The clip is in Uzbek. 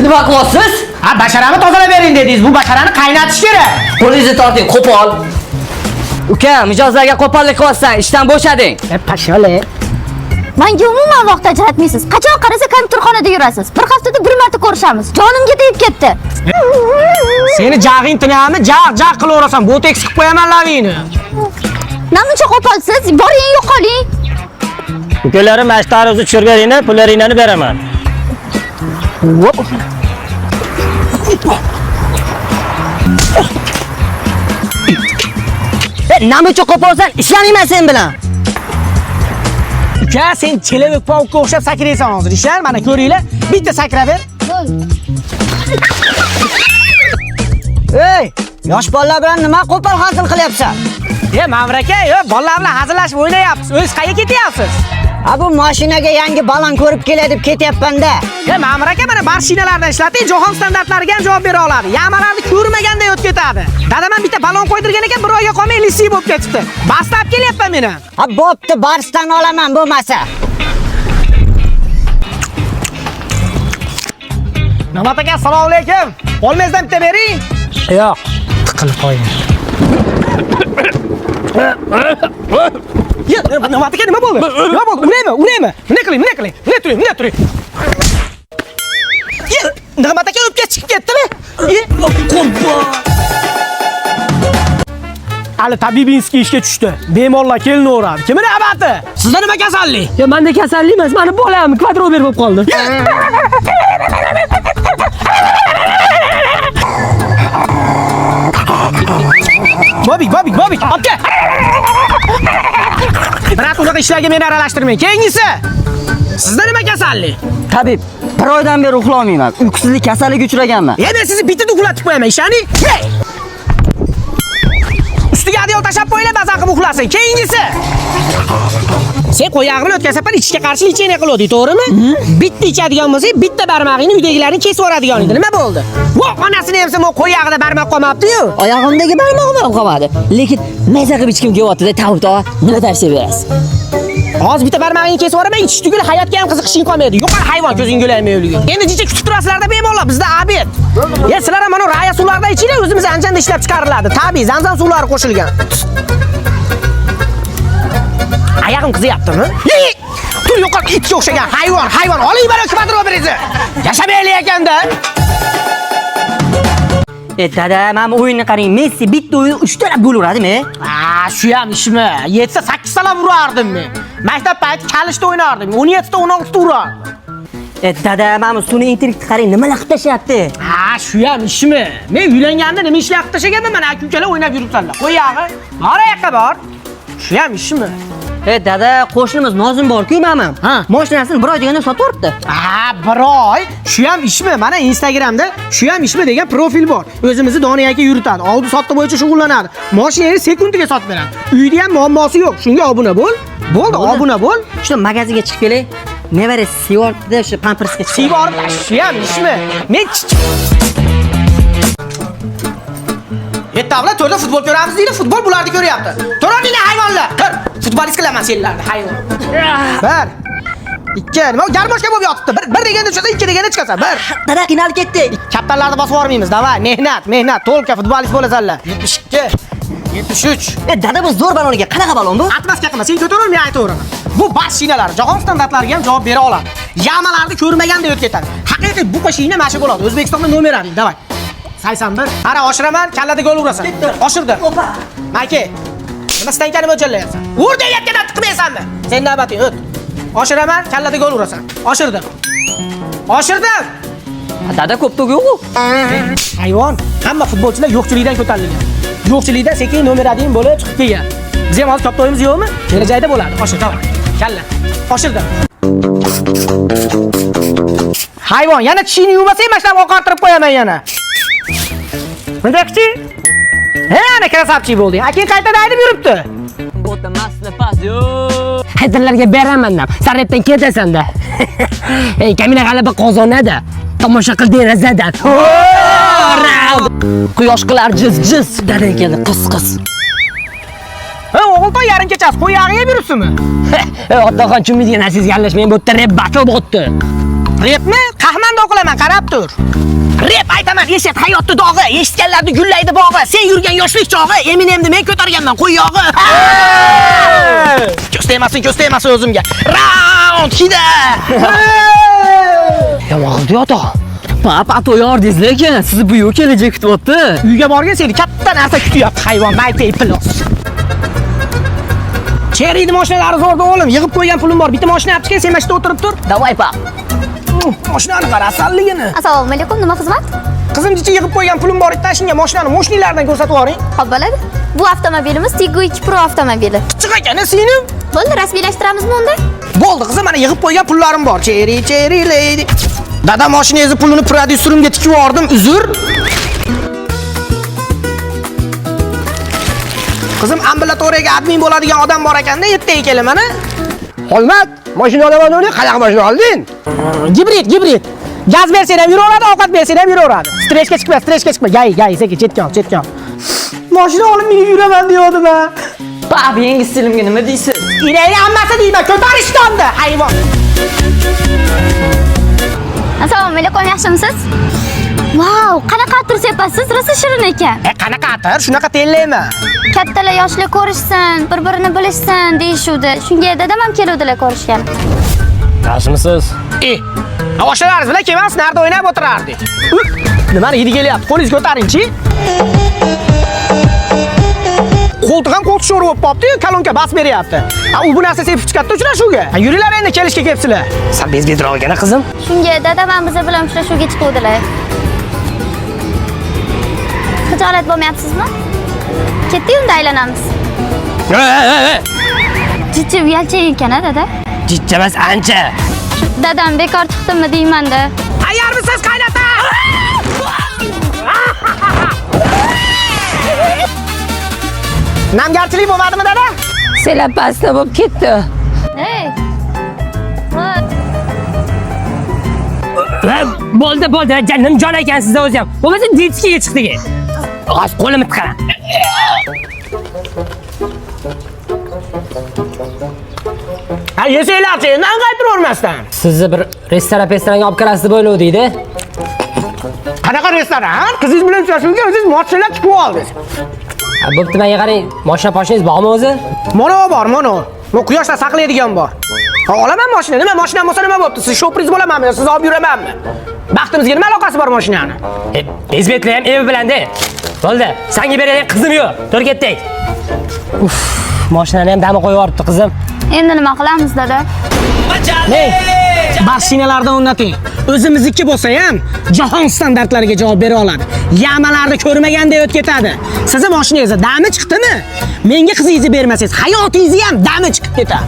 Nima qilyapsiz? Ha, basharani tozalab bering dedingiz. Bu basharani qaynatish kerak. Qo'lingizni torting, qo'pol. Uka, mijozlarga qo'pollik qilyapsan, ishdan bo'shading. Pashole. Menga umuman vaqt ajratmaysiz. Qachon qarasa kompyuterxonada yurasiz. Bir haftada bir marta ko'rishamiz. Jonimga tegib ketdi. Seni jag'ing tinami? Jag qilaverasan. Botoks qilib qo'yaman lavingni. Namuncha qo'polsiz? Boring, yo'qoling. Ukalarim mashtaringizni tushirib beringlar, pullaringlarni beraman. Namuncha qo'polsan, ishlayman sen bilan. Uka, sen chelevik pavukka o'xshab sakraysan hozir. Ishlar, mana ko'ringlar. Bitta sakrab ber. Ey, yosh bolalar bilan nima qo'pol hosil qilyapsan? Mamur aka, bolalar bilan hazillashib o'ynayapsiz. O'z qayerga ketyapsiz? Ha, bu mashinaga yangi balon ko'rib keladi deb ketyapman-da. Mamur aka, mana barshinalardan ishlating, jahon standartlariga ham javob bera oladi. Yamalarni ko'rmaganda o'tib ketadi. Dadaman bitta balon qo'ydirgan ekan, bir oyga qolmay lisiy bo'lib ketibdi. Bastab kelyapman meni. Ha, bo'pti, barsdan olaman bo'lmasa. Namat aka, assalomu alaykum. Olmazdan bitta bering. Yo'q, tiqilib qo'ying. Namat aka, nima bo'ldi? Nima bo'ldi? Unaymi? Nima qiling? Nima turing? Namat aka o'pka chiqib ketdimi? Qo'rqma. Ali tabibinskiy ishga tushdi. Bemorlar kelinaveradi. Kimning navbati? Sizda nima kasallik? Menda kasallik emas, meni bolam kvadrober bo'lib qoldi. Bobik, obke. Birat unaqa ishlarga meni aralashtirmang. Keyingisi. Sizda nima kasallik? Tabib, bir oydan beri uxlamayman. Uyqusizlik kasalligiga uchraganman. Men sizni bitta uxlatib qo'yaman, ishani. Ustiga adyol tashab qo'yinglar, bazan qilib uxlasin. Keyingisi. Sen qo'yag'ini o'tkazsapan ichishga qarshi lecheniya qiladi, to'g'rimi? Bitta ichadigan bo'lsa, bitta barmog'ingni uydagilarni kesib yuboradigan edi. Nima bo'ldi? Voh, onasini ham o qo'yag'ida barmoq qolmabdi-yu. Oyog'imdagi barmog'im ham qolmadi. Lekin maza qilib ichkim kelyapti-da, tavib tog'a. Nima tavsiya berasiz? Hozir bitta barmog'ingni kesib yuboraman, ichish tugul hayotga ham qiziqishing qolmaydi. Yo'qol hayvon ko'zing yo'laymi o'liga. Endi jicha kutib turasizlarda bemalol, bizda obed. Sizlar ham mana raya suvlarda ichinglar, o'zimiz anjanda ishlab chiqariladi. Tabiiy zanzan suvlari qo'shilgan. Ayog'im qizyaptimi? Tur yo'qol, itga o'xshagan hayvon. Oling bari kvadroberni. Yashamayli ekanda. Dada, mana o'yinni qarang. Messi bitta o'yin 3 ta gol uradimi? Shu ham ishmi? 7-8 ta urardim men. Maktab payti kalishda o'ynardim. 17 ta 16 ta urardim. Dada, mana suni intellekt qarang, nimalar qilib tashyapti? Shu ham ishmi? Men uylanganda nima ishlar qilib tashaganman? Mana aka-ukalar o'ynab yuribsanlar. Qo'yag'i. Bor yoqqa bor. Shu ham ishmi? Dada, qo'shnimiz Nozim bor-ku, mana. Mashinasini bir oy deganda sotib yuboribdi. Bir oy. Shu ham ishmi? Mana Instagramda shu ham ishmi degan profil bor. O'zimizni Doniy aka yuritadi. Oldi sotdi bo'yicha shug'ullanadi. Mashinani sekundiga sotib beradi. Uyda ham muammosi yo'q. Shunga obuna bo'l. Bo'ldi, obuna bo'l. Shu magazinga chiqib kelay. Nevara Sivortda shu pampersga chiqib. Sivort, shu ham ishmi? Men Yettavlar to'rda futbol ko'ramiz deydi, futbol bularni ko'ryapti. To'ranglar hayvonlar. Tur, futbolist qilaman senlarni hayvon. 1 2 nima garmoshka bo'lib yotibdi. Bir deganda tushsa, 2 deganda chiqasan. 1 Dada qiynalib ketdi. Kaptanlarni bosib yormaymiz, davay. Mehnat, to'lka futbolist bo'lasanlar. 72 73. Dada bu zo'r baloniga qanaqa balon bu? Atmaska qilma, sen ko'taraver, men aytaveraman. Bu mashinalar jahon standartlariga ham javob bera oladi. Yamalarni ko'rmaganda o'tib ketadi. Haqiqiy bu mashina mana bo'ladi. O'zbekistonda nomer ading, davay. 81. Qara, oshiraman, kallada gol urasan. Oshirdi. Mayke. Nima stankani mo'ljallayapsan? Ur deyotgandan tiqmaysanmi? Sen navbating o't. Oshiraman, kallada gol urasan. Oshirdim. Dada ko'p yo'q-ku. Hayvon, hamma futbolchilar yo'qchilikdan ko'tarilgan. Yo'qchilikda sekin nomer ading bo'lib chiqib kelgan. Biz ham hozir katta o'yinimiz yo'qmi? Kelajakda bo'ladi. Oshir, davay. Kalla. Oshirdim. Hayvon, yana tishingni yuvmasang, mashlab oqartirib qo'yaman yana. Bunday-chi? Ana krasavchi bo'lding. Aka qaytada haydab yuribdi. Bo'ta masla pas yo. Haydarlarga beraman-da. Saraydan ketasan-da. Ey, kamina g'alaba qozonadi. Tomosha qil derazadan. Quyosh qilar jiz. Dadan keldi qis. O'g'iltoy yarim kechasi qo'yag'iga yuribsizmi? Otaxon chumidga nasiz yallashmang, bu yerda rep battle bo'tdi. Repmi? Qahmanda o'qilaman, qarab tur. Rep aytaman, eshit hayotda dog'i, eshitganlarni gullaydi bog'i. Sen yurgan yoshlik chog'i, Eminemni men ko'targanman qo'y yog'i. Ko'z tegmasin o'zimga. Round hida. Yomon qildi ota. Pato yordingiz lekin sizni bu yo'q kelajak kutyapti. Uyga borgan seni katta narsa kutyapti hayvon, maypay plus. Cheriyni mashinalari zo'rda o'g'lim, yig'ib qo'ygan pulim bor. Bitta mashina olib chiqay, sen mashina o'tirib tur. Davay pap. Mashinani qara, asalligini. Assalomu alaykum, nima xizmat? Qizimcha yig'ib qo'ygan pulim bor, tashinga mashinani mo'shnilardan ko'rsatib yuboring. Xo'p bo'ladi. Bu avtomobilimiz Tiggo 2 Pro avtomobili. Chiq ekan, singlim. Bo'ldi, rasmiylashtiramizmi unda? Bo'ldi, qizim, mana yig'ib qo'ygan pullarim bor. Cherry lady. Dada mashinangizni pulini prodyuserimga tikib yubordim, uzr. Qizim, ambulatoriyaga admin bo'ladigan odam bor ekanda, ertaga kelaman-a. Xolmat, mashina olaman deb, qanaqa mashina olding? Gibrid. Gaz bersang ham yuraveradi, ovqat bersang ham yuraveradi. Stressga chiqma. Gay, sekin chetga ol. Mashina olib men yuraman deyodim-a. Pap, yangi stilimga nima deysiz? Irayni hammasi deyman, ko'tarishtonda, hayvon. Assalomu alaykum, yaxshimisiz? Vau, qanaqa atir sepasiz? Rosa shirin ekan. Qanaqa atir? Shunaqa tellayman. Kattalar yoshlar ko'rishsin, bir-birini bilishsin deyishuvdi. Shunga dadam ham keluvdilar ko'rishgan. Yaxshimisiz? Avoshlaringiz bilan kelmas, narda o'ynab o'tirardik. Nimani hidi kelyapti? Qo'lingizni ko'taring-chi. Qo'ltiq ham qo'ltiq sho'ri bo'lib qopti, kolonka bas beryapti. U bu narsa sepib chiqatdi uchrashuvga. Yuringlar endi kelishga kelibsizlar. Sen bezbedroq ekan qizim. Shunga dadam ham biz bilan uchrashuvga chiquvdilar. Xijolat bo'lmayapsizmi? Ketdik unda aylanamiz. Jijji uyalchang ekan-a, dada? Jijji emas, ancha. Dadam bekor chiqdimmi deyman-da. Tayyormisiz, qaynota? Namgarchilik bo'lmadimi, dada? Senlar pastda bo'lib ketdi. Hey. Bo'ldi, janim jon ekansiz o'zi ham. Bo'lmasa ditskiga chiqdik. Hozir qo'limni tiqaram. Ha, yesanglar-chi, mendan qaytiravermasdan. Sizni bir restoranga olib kirasiz deb o'ylovdik-da. Qanaqa restoran? Qizingiz bilan uchrashuvga o'zingiz mashinalar chiqib oldingiz. Bo'pti, menga qarang, mashina-poshingiz bormi o'zi? Mana bor. Bu quyoshda saqlaydigan bor. Olaman mashina. Nima mashina bo'lsa nima bo'pti? Siz shopriz bo'lamanmi yo siz olib yuramanmi? Baxtimizga nima aloqasi bor mashinani? Bezbetlar ham evi bilanda. Bo'ldi, senga beradigan qizim yo'q. Tur ketdik. Mashinani ham dami qo'yib yuboribdi qizim. Endi nima qilamiz, dada? Hey, mashinalardan o'rnating. O'zimizniki bo'lsa ham jahon standartlariga javob bera oladi. Yamalarni ko'rmaganda o'tib ketadi. Sizning mashinangizda dami chiqdimi? Menga qizingizni bermasangiz, hayotingizni ham dami chiqib ketadi.